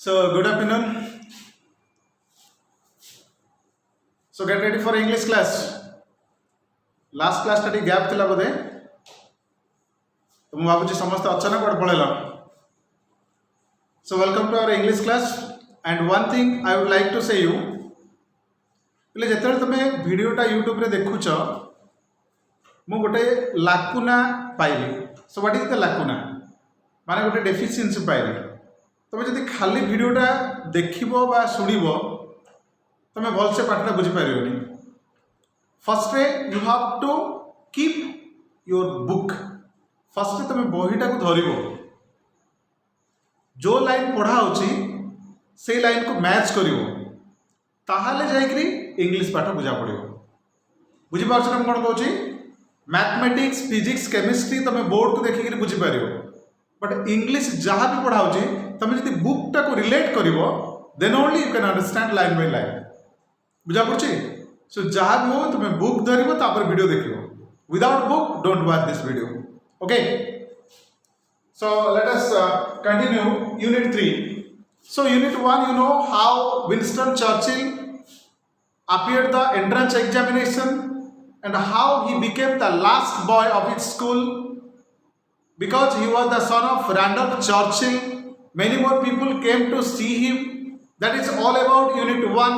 So, good afternoon. So, get ready for English class. Last class study gap थिला बोधे तो मैं भावुची समस्त अचानक कुआडे पळेला. So, welcome to our English class. And one thing I would like to say you એટલે જેତେବେଳେ તમે વિડિયોટા YouTube રે देखुछ मु गोटे लाकुना पाइली. So, what is the lacuna? माने गोटे deficiency पाइली. तमे जदि खाली भिडियोटा देखिबो बा सुनिबो तमे भलसे पाठटा बुझी पारियोनी. First you have to keep your book. First तमे बहीटा को धरिबो. जो लाइन पढ़ा होची से लाइन को मैच करिवो ताहाले जाईकरी इंग्लिश पाठ बुझा पड़िबो. बुझी पारछ हम कोन कहूची. मैथमेटिक्स फिजिक्स केमिस्ट्री तमे बोर्ड को देखिकरी बुझी पारियो. बट इंग्लिश जहाँ भी पढ़ा होची तमे जदि बुकटा को रिलेट करिवो then only you can understand line by line. बुझा पड़छि. सो जहाँ भी हो तुम्हें बुक धरिबो तापर वीडियो देखिबो. Without book don't watch this video. Okay. So let us continue unit 3. So unit 1 you know how Winston Churchill appeared the entrance examination and how he became the last boy of his school because he was the son of Randolph Churchill. Many more people came to see him. That is all about unit 1.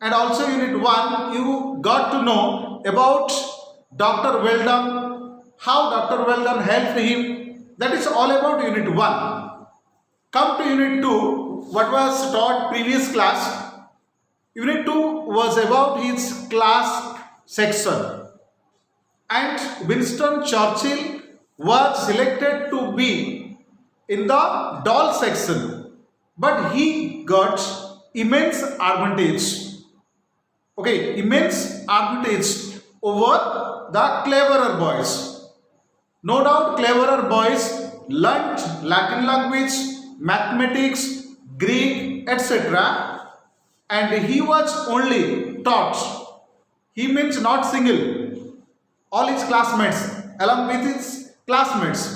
And also unit 1 you got to know about Dr. Weldon, how Dr. Weldon helped him. That is all about unit 1. Come to unit 2, what was taught previous class. Unit 2 was about his class section. And Winston Churchill was selected to be in the doll section. But he got immense advantage. Okay, immense advantage over the cleverer boys. No doubt cleverer boys learnt Latin language, mathematics, Greek, etc. And he was only taught. He means not single. All his classmates along with his classmates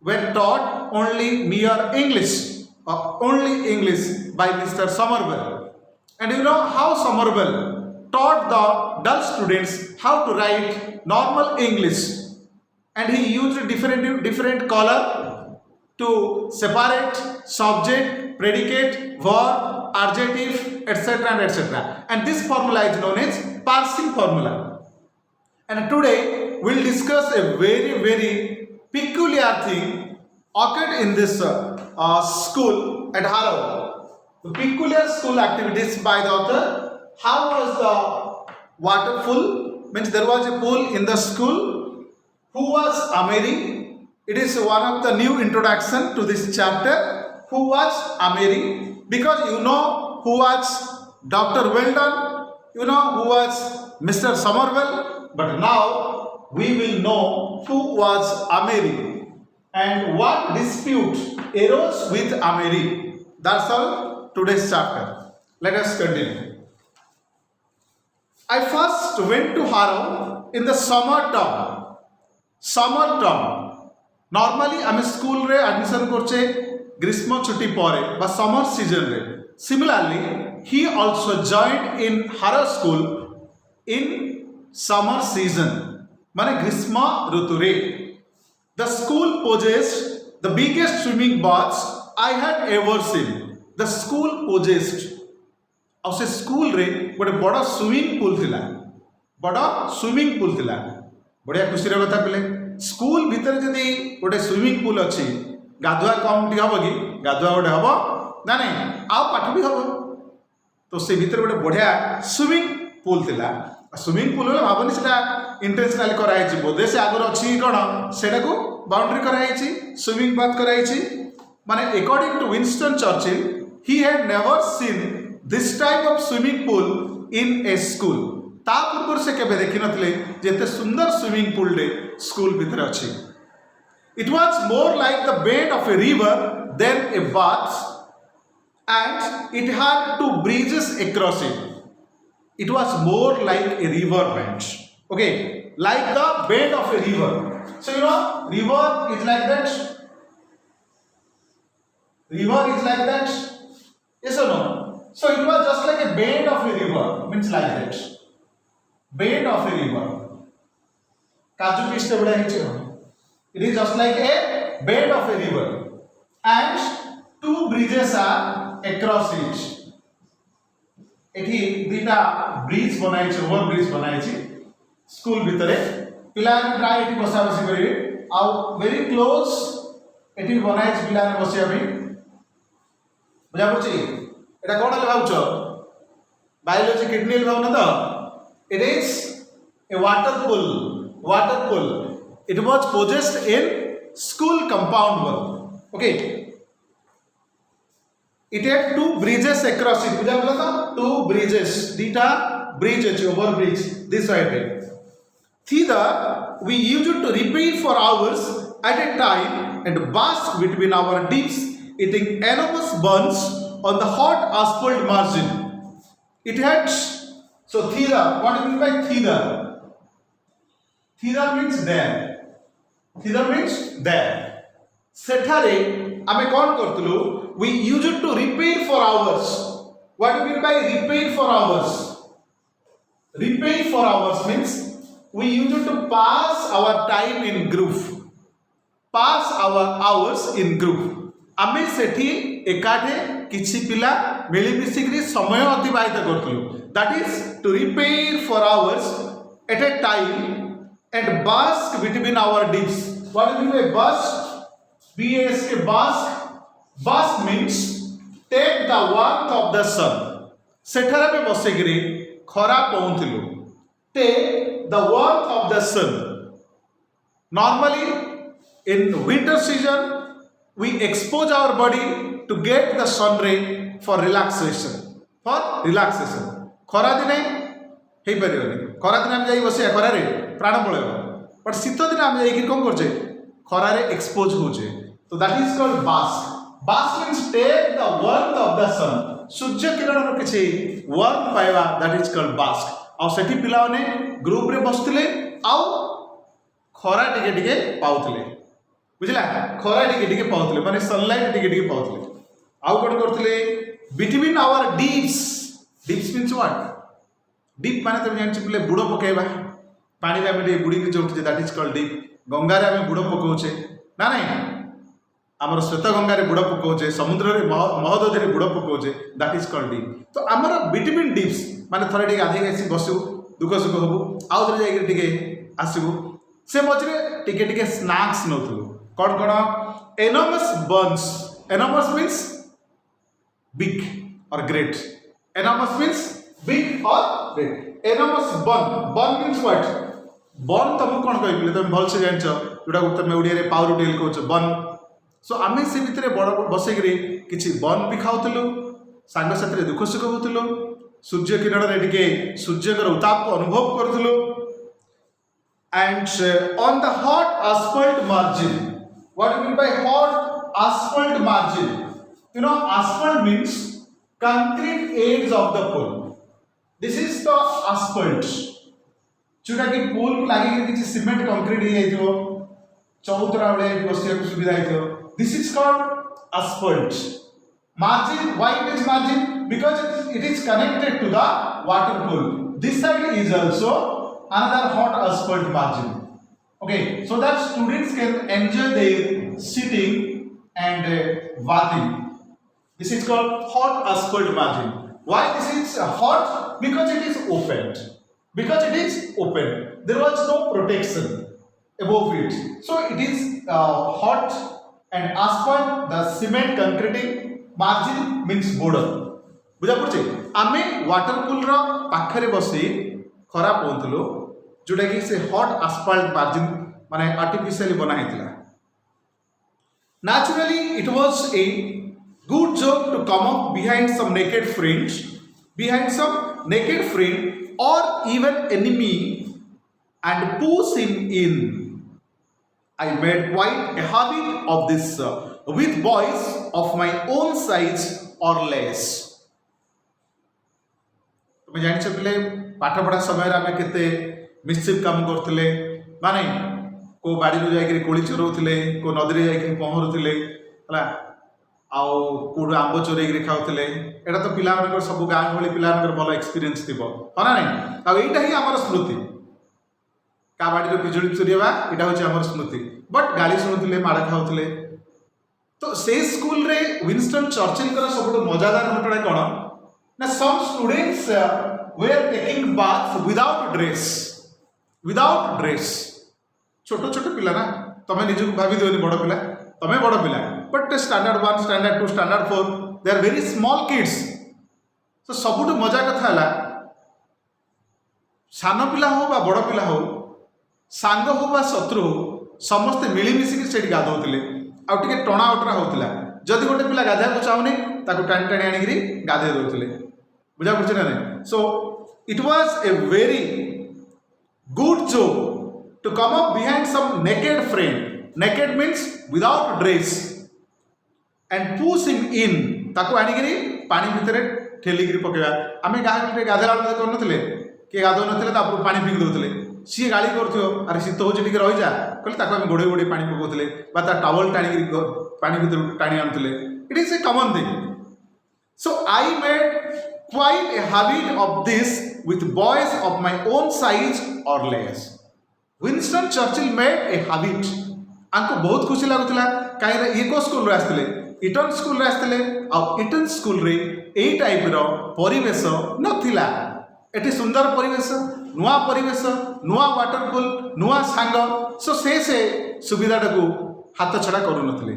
were taught only mere English or only English by Mr. Somerville. And you know how Somerville taught the dull students how to write normal English, and he used different color to separate subject, predicate, verb, adjective, etc. and etc. And this formula is known as parsing formula. And today we'll discuss a very peculiar thing occurred in this school at Harrow. The peculiar school activities by the author. How was the water full? Means there was a pool in the school. Who was Ameri? It is one of the new introduction to this chapter. Who was Ameri? Because you know who was Dr. Weldon, you know who was Mr. Somerville, but now we will know who was Ameri and what dispute arose with Ameri. That's all today's chapter. Let us continue. I first went to Harrow in the summer term. Summer term. Normally आम school रे admission करछे ग्रीष्म छुट्टी परे बा summer season रे. Similarly, he also joined in Harrow school in summer season. माने ग्रीष्म ऋतु रे. The school possessed the biggest swimming baths I had ever seen. The school possessed. और से स्कूल रे गोटे बड़ा स्विमिंग पूल थिला. बड़ा स्विमिंग पूल थिला. बढ़िया खुशी रे कथा पिले. स्कूल भीतर जदि गोटे स्विमिंग पूल अछि गाधुआ कम टी हबो कि गाधुआ गोटे हबो ना नहीं आ पाठ भी हबो. तो से भीतर गोटे बढ़िया स्विमिंग पूल थिला. स्विमिंग पूल ले भाबनी सेटा इंटेंशनली कराई छि बोधे से आगर अछि कोन सेटा को बाउंड्री कराई छि स्विमिंग बाथ कराई छि. माने according to Winston Churchill he had never seen this type of swimming pool in a school. ता पूर्व से केबे देखि नथले जेते सुंदर स्विमिंग पूल डे स्कूल भीतर अछि. It was more like the bed of a river than a bath, and it had two bridges across it. It was more like a river bed. Okay, like the bed of a river. So you know, river is like that. River is like that. Yes or no? So it was just like a bed of a river, means like that. Bed of a river. Kaju piste bada hiche. It is just like a bed of a river, and two bridges are across it. एठी दुईटा bridge बनाई छै, over bridge बनाई छै school भितरे पिला प्राय एठी बसा बसी करिवे आ वेरी क्लोज एठी बनाई छै पिला बसिया भी बुझा पड़छि एटा कोन ले भाउछ बायोलॉजी किडनी ले भाउ न त it is A water pool it was possessed in school compound wall. Okay, it had two bridges across it. बुझा बोला था two bridges, दीटा bridge है over bridge this side है. Thither we used to repeat for hours at a time and bask between our dips, eating enormous buns on the hot asphalt margin. It had so thither. What do you mean by thither? Thither means there. Thither means there. सेठारे आमे कौन करतलु we used to repeat for hours. What do you mean by repeat for hours? Repeat for hours means we used to pass our time in group, pass our hours in group. आमे सेठी एकाठे किछि पिला मिली मिसिकरी समय अतिबाहित करतलु. That is to repeat for hours at a time and bask between our dips. What do you mean by bask? BASK bask. Bask means take the warmth of the sun. सेठारे में बसिकरी खरा पहुंथिलु. Take the warmth of the sun. Normally in winter season we expose our body to get the sun ray for relaxation. For relaxation. खरा दिने हे परिबनी. खरा दिने हम जाई बसिया खरा रे प्राण पळेबो. बट शीत दिन हम जाई कि कोन करजे खरा रे expose होजे. So that is called bask. Bask means take the warmth of the sun. Surya Kiran रो किछि warmth पाइबा, that is called bask. आ सेठी पिला ने ग्रुप रे बसथिले आ खरा टिके टिके पाउथिले. बुझला खरा टिके टिके पाउथिले माने सनलाइट टिके टिके पाउथिले. आ कोन करथिले between our dips. Dips means what? Dip माने तुम जानि पिले बुडो पकेबा. पानी रे हम बुडी के जोउठे, that is called dip. Ganga रे हम बुडो पकोचे ना नहीं आमर श्वेत गंगा रे बुड़ पकाउचे, समुद्र रे महदधि रे बुड़ पकाउचे, दैट इज कॉल्ड डीप. तो आमर बिटवीन डिप्स माने थरे टिके गाधे आसी बसु दुख सुख होबु आउ थरे जाई टिके आसीबु से मजरे टिके टिके स्नैक्स नथु कोन कोन enormous buns. Enormous means big or great. Enormous means big or great. Enormous bun means what? Bun तुम कोन कहबिले तुम भल से जानछ जोटा तुम ओडिया रे पाउरुटी कहछ बन. सो आमे से भितरे बड़ बसैकरी किछि बन भी खाउतलु, सांग साथी दुख सुख होतलु, सूर्य किरण रे टिके सूर्यकर उताप को अनुभव करतलु. And on the hot asphalt margin. What do you mean by hot asphalt margin? You know, asphalt means concrete edge of the pool. This is the asphalt. जोटा कि पोल को लागी किछि सीमेंट कंक्रीट हे जाइतो, चौतरा बळे बसिया को सुविधा हेतो. This is called asphalt. Margin, why it is margin? Because it is connected to the water pool. This side is also another hot asphalt margin. Okay, so that students can enjoy their sitting and bathing. This is called hot asphalt margin. Why this is hot? Because it is open. Because it is open. There was no protection above it. So it is hot. And asphalt, the cement concreting margin means border. बुझा पड़छे आमे water pool रो पाखरे बसी खरा पहुंतलो जोटा कि से hot asphalt margin माने artificially बना हेतला. Naturally it was a good joke to come up behind some naked friend or even enemy and push him in. I made quite a habit of this with boys of my own size or less. तुम जानि छपिले पाठ पढ़ा समय आमे केते mischief काम करथिले माने को बाड़ी रो जाई के कोली चोरौथिले, को नदी रे जाई के पहरुथिले हला आउ कोड आंब चोरेक खाऊले एटा तो पिला सब गाँ गहली पिला भल एक्सपीरियंस थी हाँ ना नहीं आईटा ही आम स्मृति का बाड़ी पिजुड़ी चोरीवा यहाँ हूँ आम स्मृति बट गाली शुणुले माड़ खाऊले तो से स्कूल रे विंस्टन चर्चिल सब मजादार घटना कौन ना some students were taking bath without dress छोट छोट पिला ना तमें निजक भाभी दिवनी बड़ पिला तमें बड़ पिला but standard 1 standard 2 standard 4 they are very small kids तो सबुठ मजा कथा है सान पिला हो बा बड़ पिला हो सांग हो बा शत्रु हो समस्ते मिलमिशिक से गाधौले आउ टे टणा अटरा होता जदि गोटे पिला गाधा को चाहूनी ताको टाणी टाणी आनिक गाधे दौले बुझा पड़े ना so it was a very good joke to come up behind some naked friend, naked means without dress, and push him in ताको आनिकरी पानी भितर ठेलिकी पकेगा आम गाँव गाधेला करनथिले किए गाधो नथिले तापर पानी फिंगी दउथिले सी गाड़ी करथियो अरे शीत होची टिके रहि जा कहले ताको हम गोडे गोडे पानी पकोथिले बा ता टॉवल टाणिकरी पानी भितर टाणी आनथिले it is a common thing so I made quite a habit of this with boys of my own size or less. Winston Churchill made a habit आंको बहुत खुशी लगुला कहीं ये को स्कूल रे आस्ते इटन स्कूल रे आस्ते आ इटन स्कूल रे ए टाइप रो परिवेश नथिला एटी सुंदर परिवेश नुआ वाटरफुल नुआ सांग सो से सुविधा को हाथ छड़ा करू नथिले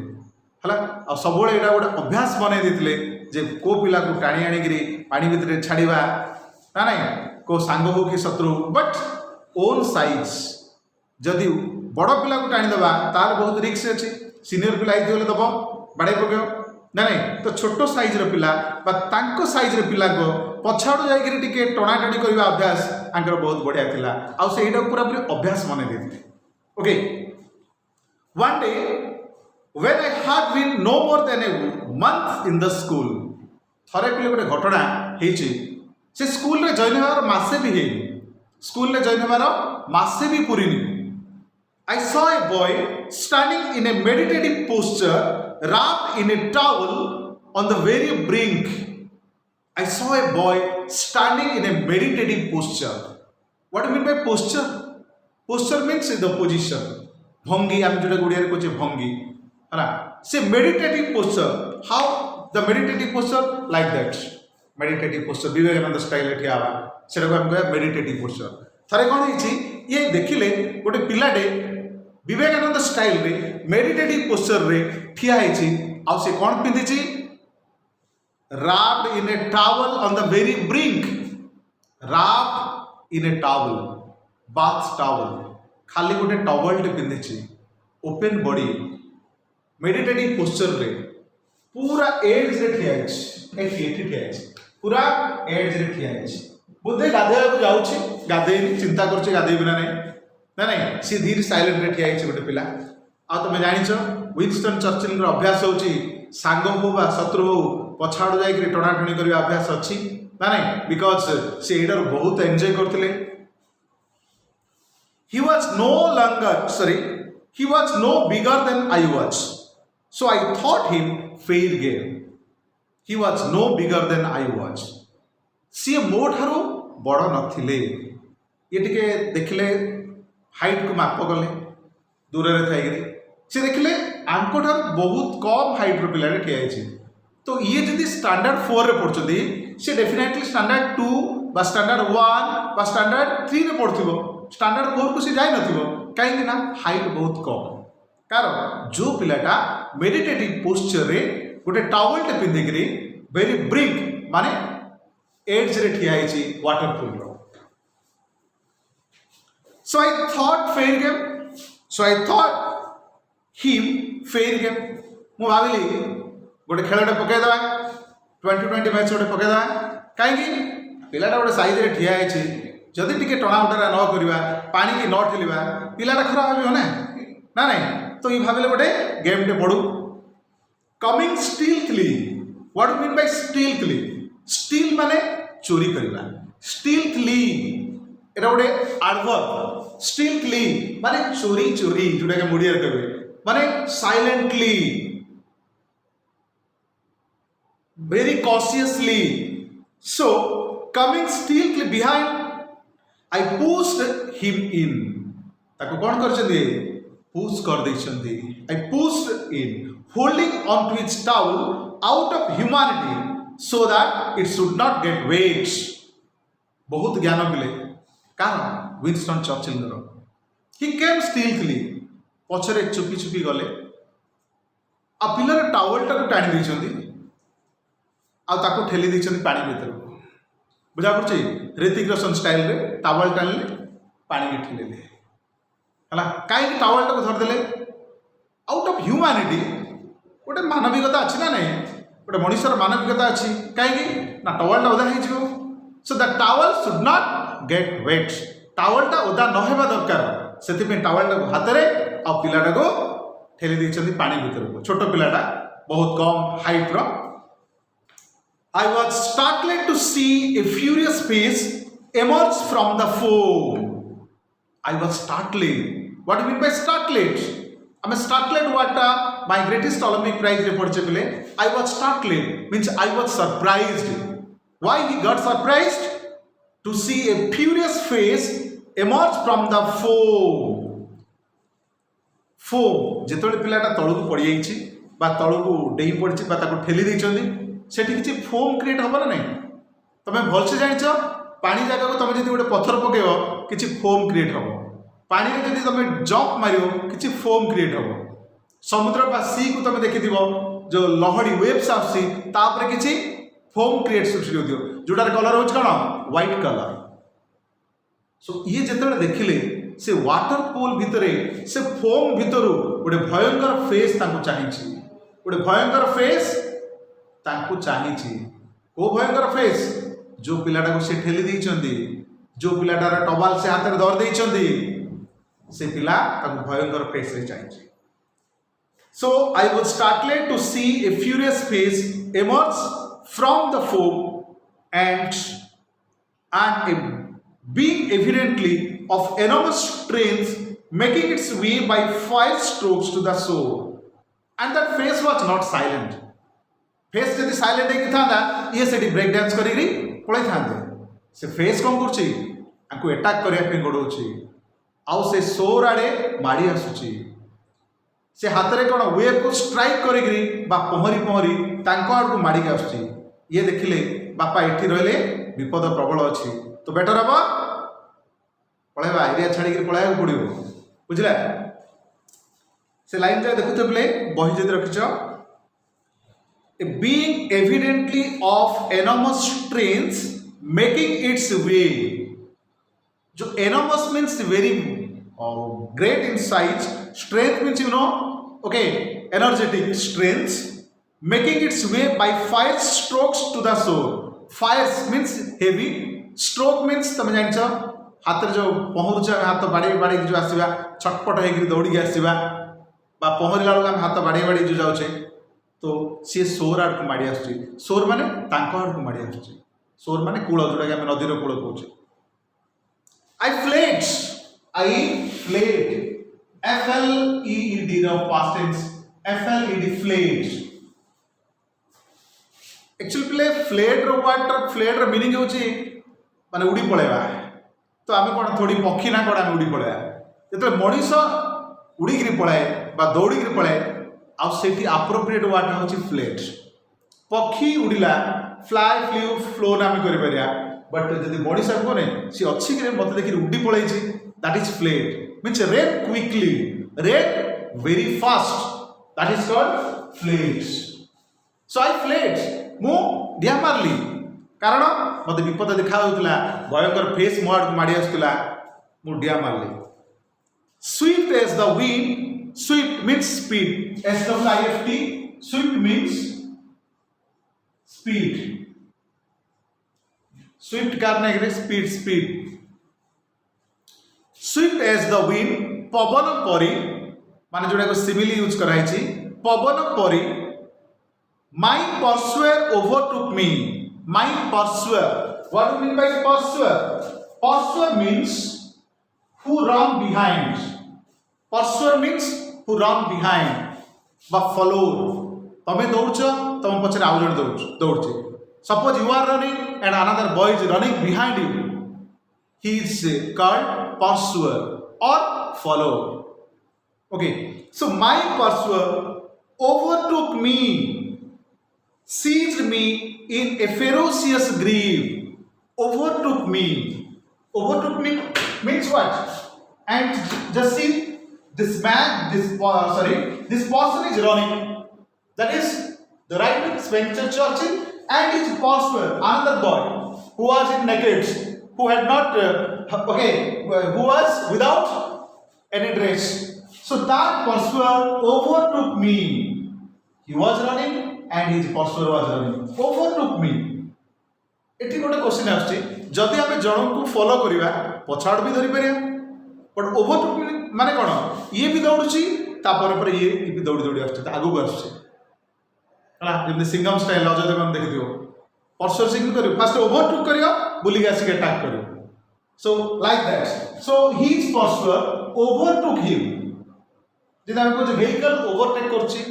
हला आ सब एटा गोटे अभ्यास बनै देथिले जे को पिला को टाणी आनिकरी पानी भितर छाड़िबा ना नहीं को सांग हो कि शत्रु बट ओन साइज जदि बड़ पिला को टाणीदेवा तार बहुत रिक्स अच्छी सीनियर पिला ये दब बाड़े पक ना नहीं तो छोट साइज्र पिला साइज्र पिला पछाड़ जाके टणा टाणी करने अभ्यास आंकर बहुत बढ़िया थिला आ सेटा पूरा पूरी अभ्यास मन देते okay one day when I had been no more than a month in the school थरे पिले गोटे घटना होइछि से स्कूल रे जॉइन होवार मासे भी हेनी स्कूल रे जॉइन होवार मासे भी पूरीनी I saw a boy standing in a meditative posture, wrapped in a towel on the very brink. I saw a boy standing in a meditative posture. What do you mean by posture? Posture means the position. Bhangi, I am just going to say bhangi. Say meditative posture. How the meditative posture? Like that. Meditative posture. Vivekananda style it here. So we am going meditative posture. थरे कौन है ये देखिले गोटे पिलाटे Vivekananda style रे meditative posture रे ठिया है आ से कौन पिंधि wrapped in a towel on the very brink wrapped in a towel bath towel खाली गोटे टॉवल टे पिंधि ओपन बॉडी मेडिटेटिव पोस्चर रे पूरा एज रे ठिया है पूरा एज रे ठिया है बुद्धे गाधेया को जाऊँगी गाधेनी चिंता कर गाधेबी ना ना नहीं सी धीरे साइलेंट रे ठिया गोटे पिला आ तुम जाच विंस्टन चर्चिल अभ्यास होची सांग हो बा शत्रु हो पछाड़ जाकर टणाटणी करने अभ्यास अच्छी ना नहीं बिकज से एटार बहुत एंजॉय करते he was no bigger than I was so I thought him fair game he was no bigger than I was सी मो ठारू बड़ नथिले ये टिके देखले हाइट को माप गले दूर रे थाई सी देखले आंको ठारू बहुत कम हाइट रो पिला ठिया है तो ये जदि स्टैंडर्ड 4 रे पढ़छथि से डेफिनेटली स्टैंडर्ड 2 बा स्टैंडर्ड 1 बा स्टैंडर्ड 3 रे पढ़थिबो स्टैंडर्ड 4 को से जाय नथिबो काहे ना हाइट बहुत कम कारण जो पिलाटा मेडिटेटिव पोस्चर रे गोटे टॉवल टे पिंधि करी वेरी ब्रिक माने एज रे ठिया है वाटरफुल रो so I thought fair game so I thought him fair game मु भाविली गोटे खेलटे पकईदेवा 2020 मैच गोटे पकईदेवा कहीं पिलाटा गोटे साइज रे ठिया है जदि टिके टणा उठा न करवा पानी की न ठेलवा पिलाटा खराब हो ना नहीं तो ये भाविले गोटे गेम टे पड़ू coming stealthily what do mean by stealthily steal माने चोरी करवा स्टील्थली एटा गोटे एडवर्ब स्टील्थली माने चोरी चोरी जोटा के मुड़िया कहबे माने silently very cautiously. So coming stealthily behind, I pushed him in. ताको कौन करचंदी? Push कर देचंदी. I pushed in, holding on to its towel out of humanity so that it should not get wet. बहुत ज्ञान मिले कारण Winston Churchill. He came stealthily. पछरे चुपी चुपी गले आ pillar towel टाको टाणी देचंदी आ ताको ठेली देचंदी पानी भीतर. बुझा पड़छ? ऋतिक रोशन स्टाइल रे टावल टाणले पानी में ठेले हला. काई टावल टाको धर देले आउट ऑफ ह्यूमैनिटी. गोटे मानविकता अछि ना नहीं? गोटे मनुष्यर मानविकता अछि. काई ना टावल टा ओदा हे जिवो. So the towel should not get wet. Towel टा ओदा न हेबा दरकार. सेति पे टावल टाको हाथ रे आ पिला टाको ठेली देचंदी पानी भीतर को. छोटो पिलाटा बहुत कम हाइट रो. I was startled to see a furious face emerge from the foam. I was startled. What do you mean by startled? I'm startled what my greatest Olympic prize report chepile. I was startled means I was surprised. Why he got surprised? To see a furious face emerge from the foam. Foam जेतोले पिलाटा तळुकु पड़ी जाईछि बा तळुकु डेई पड़छि बा ताको ठेली दैछन्ती सेठी किछि foam create हबो ना नहीं? तमे भलसे जानिछ पानी जागा को तमे जदि गोटे पत्थर पकेबो किछि फोम क्रिएट हबो. पानी रे जदि तमे जंप मारियो किछि फोम क्रिएट हबो. समुद्र बा सी को तमे देखिथिबो जो लहड़ी वेव्स आसी तापर किछि फोम क्रिएट सृष्टि होतियो जोटार कलर होछ कोन व्हाइट कलर. सो ये जेतले देखिले से वाटर पूल भितरे से फोम भितरु गोटे भयंकर फेस तांको चाहिछि. गोटे भयंकर फेस तांको चाहिछि. को भयंकर फेस? जो पिलाटा को से ठेली देइचंदी, जो पिलाटार टवाल से हाथ रे धर देइचंदी से पिला तांको भयंकर फेस रे चाहिछि. So I was startled to see a furious face emerge from the foam and a being evidently of enormous strength making its way by 5 strokes to the shore. And that face was not silent. Face जदि silent है था ये से break dance करी पड़े था. से face कौन कर अटैक करने गोड़े आउ से सोर आड़े माड़ी आसुची. से हाथ में कौन वेव को स्ट्राइक करी पहरी पहरी आड़ को माड़ी आसुची. ये देखिले बापा एठी रहिले विपद प्रबल अच्छी तो बेटर हम पलैबा एरिया छाड़ी पलैया पड़ो. बुझला? से लाइन जा देखुते बोले बही जदि रखिछ a being evidently of enormous strength making its way. जो enormous means very great in size. Strength means okay, energetic strength making its way by 5 strokes to the shore. 5 means heavy. Stroke means तुम जान हाथ जो पहुँच हाथ बाड़े बाड़े जो आसवा छटपट हो दौड़ी आसवा पहरला बेलू आम हाथ बाड़े बाड़े जो जाऊे तो सी सोर आड़ को माड़ी आसुची. सोर माने तांको आड़ को माड़ी आसुची. सोर माने कूल जोटा कि आम नदीर कूल कहूँ. आई फ्लेड FLEED रो past tense FLED fled. Actually play fled रो वाटर फ्लेड रो मीनिंग होची माने उड़ी पळेबा. तो आमे कोन थोड़ी पक्षी ना कोन आमे उड़ी पळेबा. जेते मनीष उड़ी गिरी पळाए बा दौड़ी गिरी पळाए आ सेठी एप्रोप्रिएट वर्ड होची फ्लेट. पक्षी उड़िला फ्लाई फ्लू फ्लो नाम करि परिया बट जदि मनीष कोने सी अछि कि मते देखि उड़ी पळाइछि that is fled means run quickly run very fast that is called fled. So I fled मु डिया मारली कारण मते विपद देखा होतला भयंकर फेस मोड को माडी आस्तला मु डिया मारली. Swift as the wind. Swift means speed. SWIFT. Swift means speed. Swift car नहीं speed speed. Swift as the wind. पवन परी माने जोड़ा को सिमिली यूज कराई छी. पवन परी. My pursuer overtook me. My pursuer. What do you mean by pursuer? Pursuer means who run behind. Pursuer means who run behind but follow. तमे दौड़ तुम पचर आउ जन दौड़ suppose you are running and another boy is running behind you he is called pursuer or follow okay so my pursuer overtook me seized me in a ferocious grief overtook me means what and just see this person is running that is the right wing Winston Churchill and his pursuer another boy who was in naked who had not who was without any dress so that pursuer overtook me he was running and his pursuer was running overtook me eighty गोटे question आछी जदि आमे जणक को follow करिवा पछाड़ भी धरि परिया but overtook माने कोन ये भी दौड़ुची तापर पर ये भी दौड़ी दौड़ी आछे आगु को आछे हला जेमि सिंगम स्टाइल लज देबन देखि दियो पर्सर सिंग करियो फर्स्ट ओवरटुक करियो बुली आसी के अटैक करियो so like that so his pursuer overtook him जेना को जे व्हीकल ओवरटेक करछि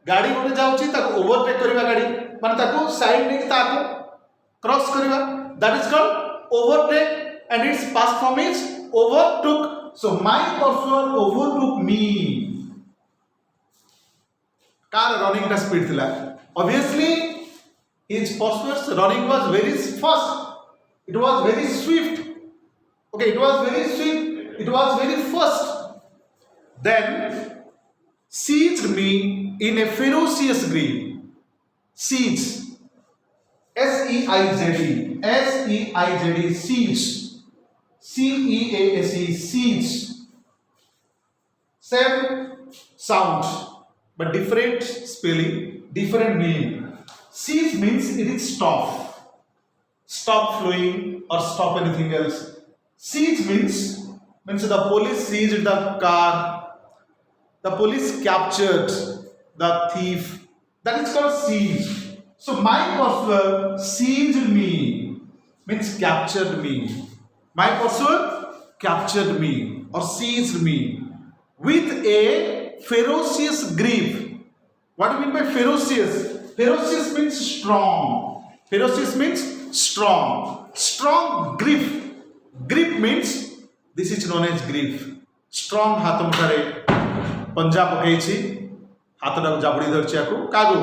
गाड़ी गोटे जाउछि ताको ओवरटेक करिवा गाड़ी माने ताको साइड ने ताको क्रॉस करिवा that is called overtake and its past form is overtook so my pursuer overtook me कार रनिंग दा स्पीड थिला obviously his pursuer's running was very fast it was very swift okay it was very swift it was very fast then seized me in a ferocious grief seize S-E-I-Z-E seize C-E-A-S-E seize same sound but different spelling different meaning seize means it is stop flowing or stop anything else seize means the police seized the car the police captured the thief that is called seize so my pursuer seized me means captured me my pursuer captured me or seized me with a ferocious grief what do you mean by ferocious means strong grief means this is known as grief strong हाथ मुठारे पंजा पकई हाथटा जाबड़ी धरछि आकु कागु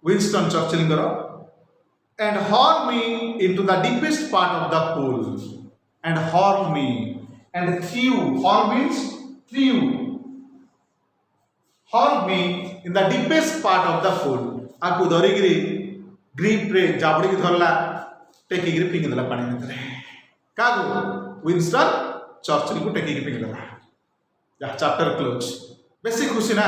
Winston Churchill करो and hurled me into the deepest part of the pool and hurled me and threw hurled means threw hurled me in the deepest part of the pool आकु धरिगिरी ग्रिप रे जाबड़ी की धरला टेकी ग्रिप फिंग देला पानी भितर कागु विंस्टन चर्चिल को टेकी ग्रिप फिंग देला या चैप्टर क्लोज बेसी खुशी ना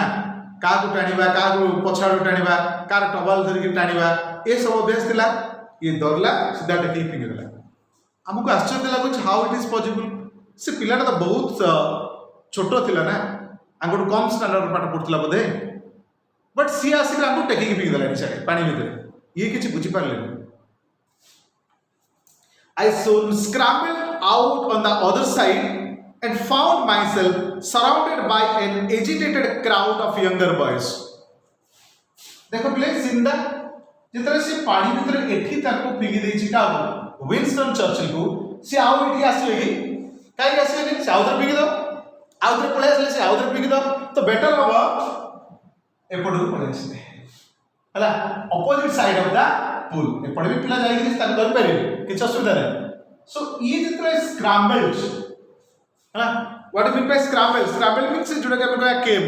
का टाणीबा का पछाड़ टाणीबा कार टबल धरिक टाणीबा ये सब अभ्यास थिला ये डरला सीधा टेकी फिंगी देला हमको आश्चर्य लगुच हाउ इट इज पॉसिबल से पिलाटा तो बहुत छोट थिला ना आंगु कम स्टैंडर्ड पाठ पढ़ुला बोधे बट सी आसिक आंगु टेकी फिंगी देला निसारे पानी भितर ये किछि बुझी Parle I soon scrambled out on the other side and found myself surrounded by an agitated crowd of younger boys. देखो प्लीज जिंदा जितने से पानी भीतर एठी ताको फिंगी देछि का विंस्टन चर्चिल को से आउ एठी आसले कि काई आसले कि से आउदर फिंगी दो आउदर पळे आसले से आउदर फिंगी दो तो बेटर होबा एपडू पळे आसले हला opposite side of the pool एपडे भी पिला जाई कि ताको धर पारे किछ असुविधा नै सो ये जितने स्क्रैम्बल्ड है what do mean bye scramble means जोटा के हम केव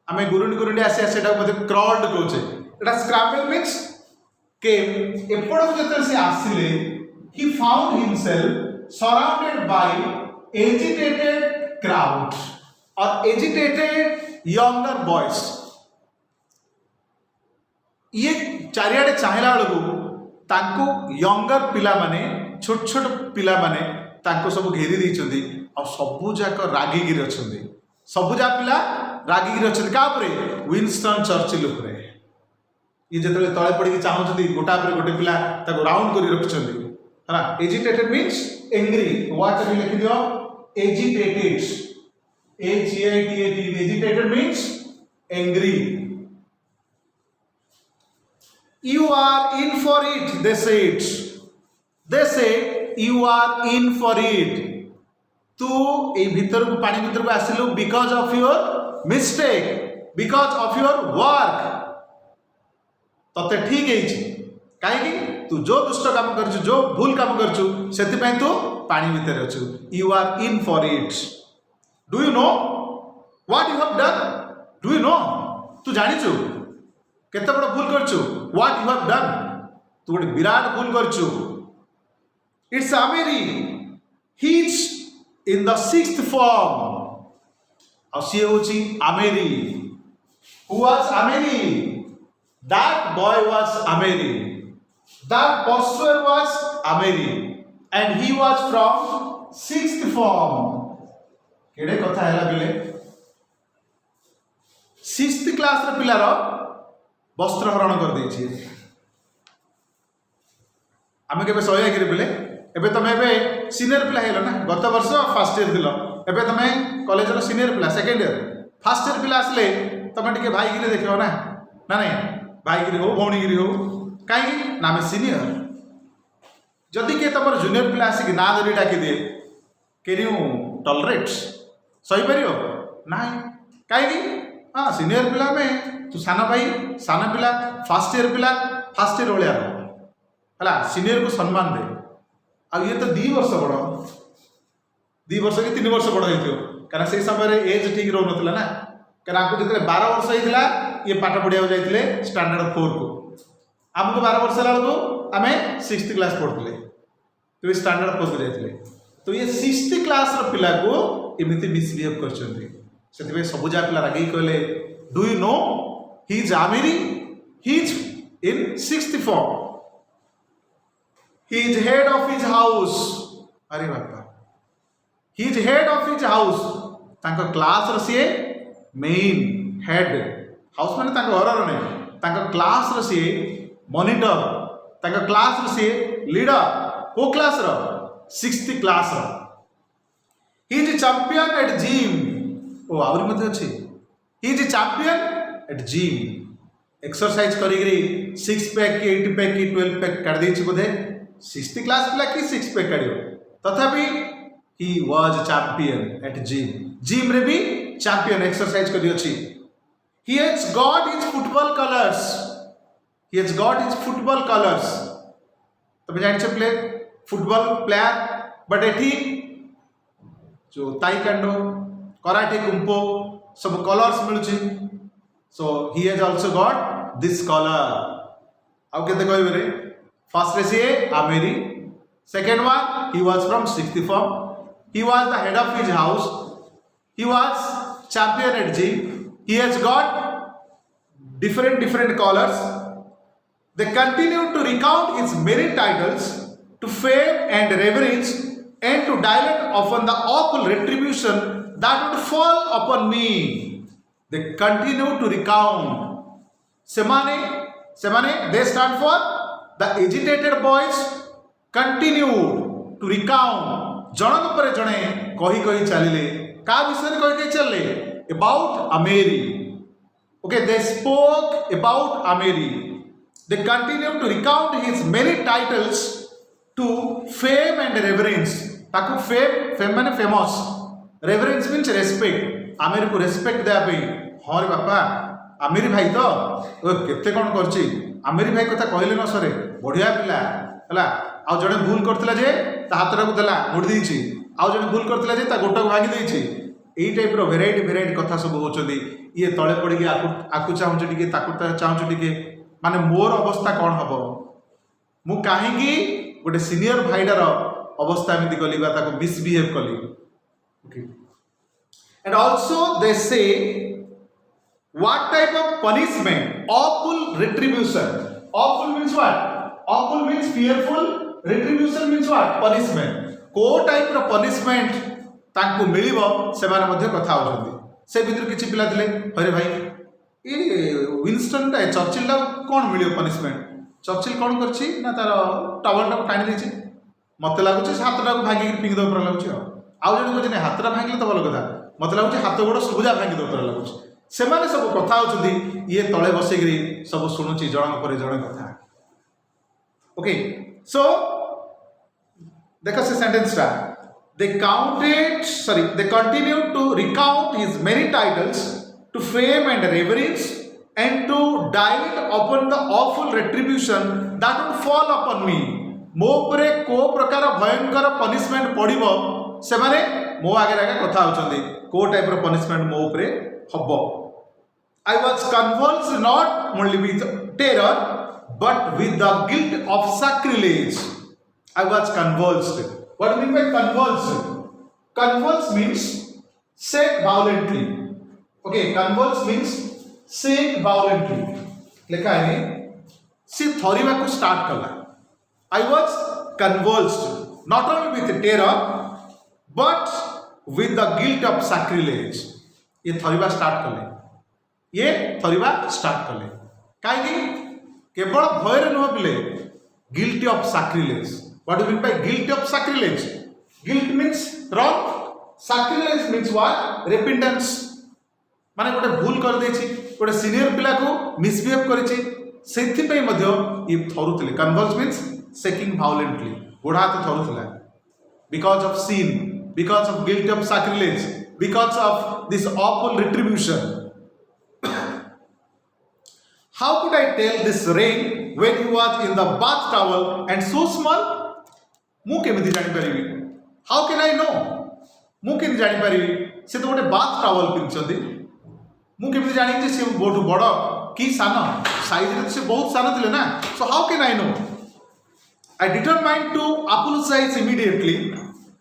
हमें गुरुंडी आसे सेटा मध्ये क्रॉल्ड कहूचे एटा स्क्रैम्बल मींस केव एपडो जते से आसिले he found himself surrounded by agitated crowd or agitated younger boys ये चारियाडे चाहिला बेलू तांको यंगर पिला माने छोट छोट पिला माने तांको सब घेरी देइछन्ती आ सबु जाक रागीगिर अछन्ती सबु जा पिला रागीगिर अछन्ती का परे विंस्टन चर्चिल उपरे ये जतले तळे पड़ी चाहउछन्ती गोटा पर गोटे पिला ताको राउंड करी रखछन्ती हला agitated means angry what we लिखि दियो agitated A G I T A T agitated means angry you are in for it, they said. They say you are in for it. तू ए भीतर को पानी भीतर को आसिलु because of your mistake, because of your work. तते ठीक है कहीं तू जो दुष्ट काम कर जो भूल काम कर से तू पानी भीतर अच्छु. You are in for it. Do you know what you have done? Do you know तू जानिचु केते बड़ भूल करछु? What you have done. तू गोटे विराट भूल करछु. It's Amery. He is in the 6th form. और सी होची Amery. Who was Amery? That boy was Amery. That person was Amery and he was from 6th form. केडे कथा हैला बिले 6th क्लास रे पिलार वस्त्र हरण कर देछि. आमे केबे सहाय गिरे बिले एबे तमे एबे सीनियर पिला हेलो ना. गत वर्ष फर्स्ट ईयर दिलो, एबे तमे कॉलेज रो सीनियर पिला, सेकंड ईयर फर्स्ट ईयर पिला आसले तमे टिके भाई गिरी देखियो ना. ना नहीं भाई गिरी हो भौणी गिरी हो काई ना में सीनियर. जदि के तमर जूनियर पिला आसी ना धरी डाकी दे कैन यू टॉलरेट? सही परियो नाही काई. हां सीनियर पिला में तू साना भाई साना पिला फर्स्ट ईयर पिला फर्स्ट ईयर ओलिया हला सीनियर को सम्मान दे. आ ये तो 2 वर्ष बड़ 2 वर्ष कि 3 वर्ष बड़ होइथियो कारण से समय रे एज ठीक रहउ नथला ना. कारण आपको जतले 12 वर्ष होइथिला ये पाठ पढिया जाइथिले स्टैंडर्ड 4 को. हमको 12 वर्ष लाल को हमें 6th क्लास पढ़थिले तो स्टैंडर्ड 4 को जाइथिले. तो ये 6th क्लास रो पिला को एमिति मिसबिहेव करछन्ती. सेतिबे सबुजा पिला रागी कहले do you know he is Amery. He is in 6th form. He is head of his house. अरे बापा he is head of his house. तांको क्लास रो सिए मेन हेड. हाउस माने तांको घर रो नै. तांको क्लास रो सिए मॉनिटर. तांको क्लास रो सिए लीडर. को क्लास रो 6th क्लास रो. he is champion at gym. ओ आउरी मते अछि he is champion at gym. Exercise करिगरी 6 पैक की 8 पैक की 12 पैक कर देछि बोधे 6th क्लास पिला कि 6 पैक काढियो. तथापि he was champion at gym. Gym रे भी चैंपियन एक्सरसाइज करि अछि. He has got his football colours. He has got his football colours. तबे जानि छ प्ले फुटबॉल प्लेयर बट एठी जो ताइक्वांडो कराटे कुंफो सब कलर्स मिलुछि. So he has also got this colour. आउ केते कहबे रे फर्स्ट रेसिए आमेरी. Second one he was from 6th form. He was the head of his house. He was champion at gym. He has got different colors. They continue to recount his many titles to fame and reverence and to dilate upon the awful retribution that would fall upon me. They continue to recount. Semane they stand for the agitated boys continued to recount. जनक पर जणे कही चलिले का विषय कही चलले about Ameri. Okay, they spoke about Ameri. They continued to recount his many titles to fame and reverence. ताकू fame माने famous, reverence means respect. आमेरी को respect दे पे हाँ रे बापा आमेरी भाई तो केते कौन करछि. आमेरी भाई कथा कहले न सरे बढ़िया पिला हला. आउ जणे भूल करथिला जे ता हातरा को देला मुड़ देछि. आउ जणे भूल करथिला जे ता गोटा को भागी देछि. एई टाइप रो वेराइटी कथा सब होचंदी. ये तळे पड़ी के आकु चाहूछ टिके ताकु चाहूछ टिके माने मोर अवस्था कोन हबो. मु काहे की गोटे सीनियर भाईडार अवस्था एमिति कली बा ताको मिसबिहेव कली. ओके एंड आल्सो दे से what type of punishment? Awful retribution. Awful means what? Awful means fearful. Retribution means what? Punishment. को टाइप रो पनिशमेंट तांको मिलिबो से माने मध्ये कथा होछंती. से भितर किछि पिला दिले अरे भाई ए विंस्टन टा चर्चिल ला कोन मिलियो पनिशमेंट. चर्चिल कोन करछि ना तार टावल टा टाणी देछि. मते लागुछि हातटा को भागी पिंग दो पर लागुछि. आउ जने को जने हातटा भांगले तो भलो कथा. मते लागुछि हाथ गोड़ सुबुजा भांगी दो पर लागुछि. से माने सब कथा होचंदी ये तळे बसिकरी सब सुनुची जण पर जण कथा ओके सो देखो से सेंटेंस टा they continued to recount his many titles to fame and reverence and to dilate upon the awful retribution that would fall upon me मो उपरे को प्रकार भयंकर पनिशमेंट पड़िबो से माने मो आगे आगे कथा होचंदी को टाइप रो पनिशमेंट मो उपरे हबो I was convulsed not only with terror but with the guilt of sacrilege. I was convulsed. What do you mean by convulsed? Convulse means shake violently. Okay, convulse means shake violently. लिखा है सी थोरीवा को start करला. I was convulsed not only with terror but with the guilt of sacrilege. ये थोरीवा start करले. ये थोरीवा start करले. काहे केवल भय नुह पिले guilty of sacrilege what do mean bye guilty of sacrilege guilt means wrong sacrilege means what repentance माने गोटे भूल कर देछि गोटे सीनियर पिला को मिसबिहेव करिछि सेथि पे मध्य ई थरुतले कन्वर्स मींस शेकिंग वायलेंटली गोडा हाथ थरुतला because of sin because of guilt of sacrilege because of this awful retribution How could I tell this rain when he was in the bath towel and so small? मु केमिति जानि परिबि How can I know? मु केमिति जानि परिबि से तो गोटे bath towel पिनछथि मु केमिति जानि जे से बोटु बड़ की सानो साइज रे से बहुत सानो थिले ना so how can I know? I determined to apologize immediately.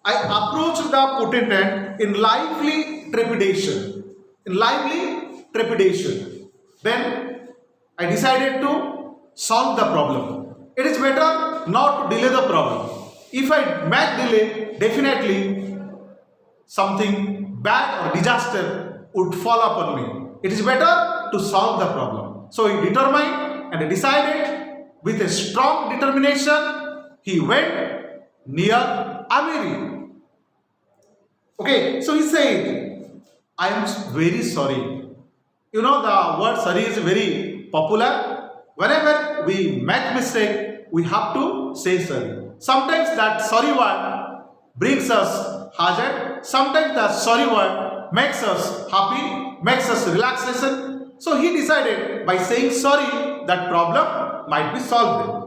I approached the potentate in lively trepidation. Then I decided to solve the problem. It is better not to delay the problem. If I make delay, definitely something bad or disaster would fall upon me. It is better to solve the problem. So he determined and decided with a strong determination, he went near Amiri. Okay, so he said, I am very sorry. You know the word sorry is very popular. Whenever we make mistake, we have to say sorry. Sometimes that sorry word brings us hazard. Sometimes that sorry word makes us happy, makes us relaxation. So he decided by saying sorry, that problem might be solved.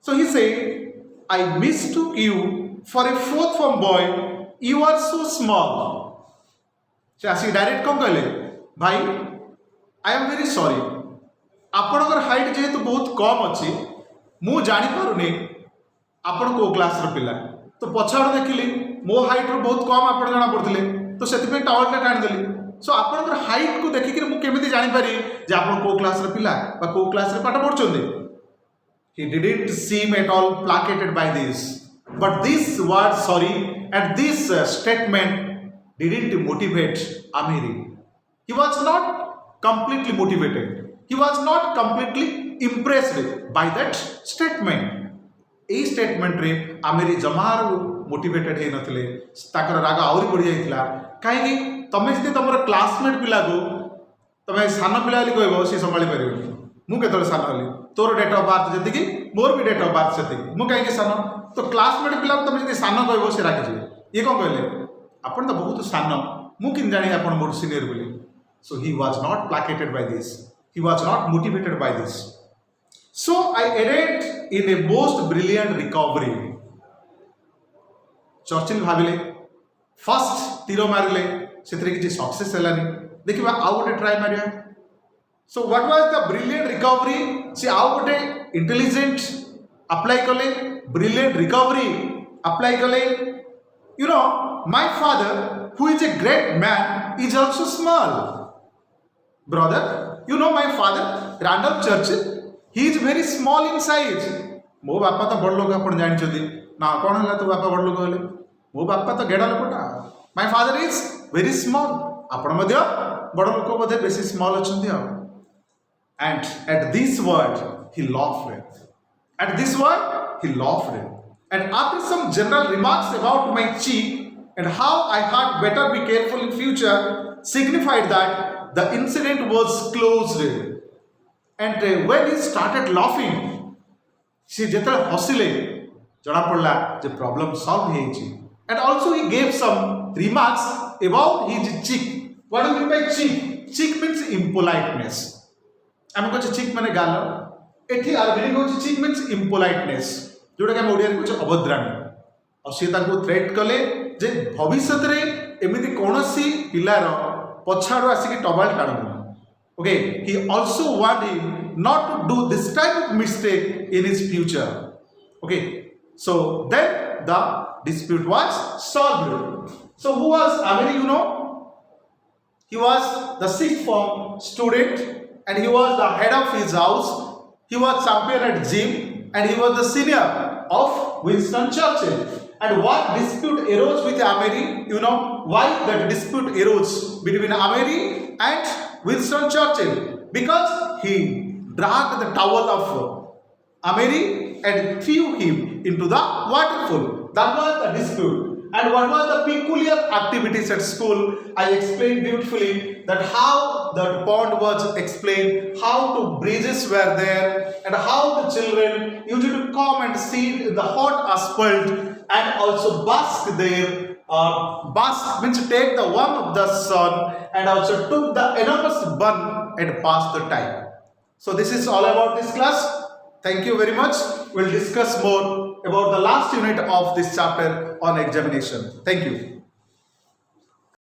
So he said, I mistook you for a fourth form boy. You are so small. So as he direct कौन कहले भाई I am very sorry. आपणकर height जेहेतु बहुत कम अच्छी मु जानी पारुनी आपण को क्लास रो पिला तो पछाड़ देखिली मो हाइट रो बहुत कम आपण जाना पड़थिले तो सेति पे टावल टाण देली सो आपणकर हाइट को देखि कि मु केमिति जानि पारी जे आपण को क्लास रो पिला बा को क्लास रे पाठ पढछोंदे he didn't seem at all placated by this but this word sorry and this statement didn't motivate Amiri. He was not completely motivated. He was not completely impressed by that statement. A statement रे आमेरी जमार motivated हे नथिले ताकर राग आउरी बढ़ी जाइतिला काहे तमे जति तमर classmate पिला को तमे सानो पिला वाली कहबो से संभाली परिबो मु केतले सानो हली तोर डेट ऑफ बर्थ जति कि मोर भी डेट ऑफ बर्थ जति मु काहे कि सानो तो क्लासमेट पिला को तमे जति सानो कहबो से राखि जे ये कोन कहले आपण तो बहुत सानो मु किन जानि आपण मोर सीनियर बोली so he was not placated by this. He was not motivated by this. So I aided in a most brilliant recovery. Churchill भाविले फर्स्ट तीर मारिले सेतरे किछि सक्सेस हेलानी देखिबा आउ गोटे ट्राई मारिया so what was the brilliant recovery से आउ गोटे इंटेलिजेंट अप्लाई कले ब्रिलियंट रिकवरी अप्लाई कले you know my father who is a great man is also small brother you know my father Randolph Churchill he is very small in size मो बापा तो बड़ लोग आपण जानि छथि ना कोन हला तो बापा बड़ लोग होले मो बापा तो गेडा लोकटा my father is very small आपण मध्य बड़ लोक बधे बेसी small अछंती and at this word he laughed and after some general remarks about my cheek and how I had better be careful in future signified that the incident was closed. And when he started laughing, ସେ ଯେତେବେଳେ ହସିଲେ ଜଣା ପଡ଼ିଲା ଯେ problem solve ହେଇଛି. And also he gave some remarks about his cheek. What do you mean by cheek? Cheek means impoliteness. ଆମେ କହୁଛେ cheek ମାନେ ଗାଲ, ଏଠି ଆର ମିନିଂ ହେଉଛି cheek means impoliteness, ଯୋଉଟାକି ଆମେ ଓଡ଼ିଆରେ କହୁଛେ ଅଭଦ୍ରାମୀ. ଆଉ ସିଏ ତାଙ୍କୁ ଥ୍ରେଟ୍ କଲେ ଯେ ଭବିଷ୍ୟତରେ ଏମିତି କୌଣସି ପିଲାର ପଛଆଡ଼ୁ ଆସିକି ଟବାଲ ଟାଣୁନି. Okay, he also warned him not to do this type of mistake in his future. Okay, so then the dispute was solved. So who was Ameri, you know? He was the sixth form student and he was the head of his house. He was champion at gym and he was the senior of Winston Churchill. And what dispute arose with Ameri? You know why that dispute arose between Ameri and Winston Churchill? Because he dragged the towel of Ameri and threw him into the waterfall. That was the dispute. And what was the peculiar activities at school? I explained beautifully that how the pond was explained, how the bridges were there, and how the children used to come and sit in the hot asphalt and also bask there. Bask means take the warmth of the sun and also took the enormous bun and passed the time. So this is all about this class. Thank you very much. We'll discuss more about the last unit of this chapter on examination. Thank you.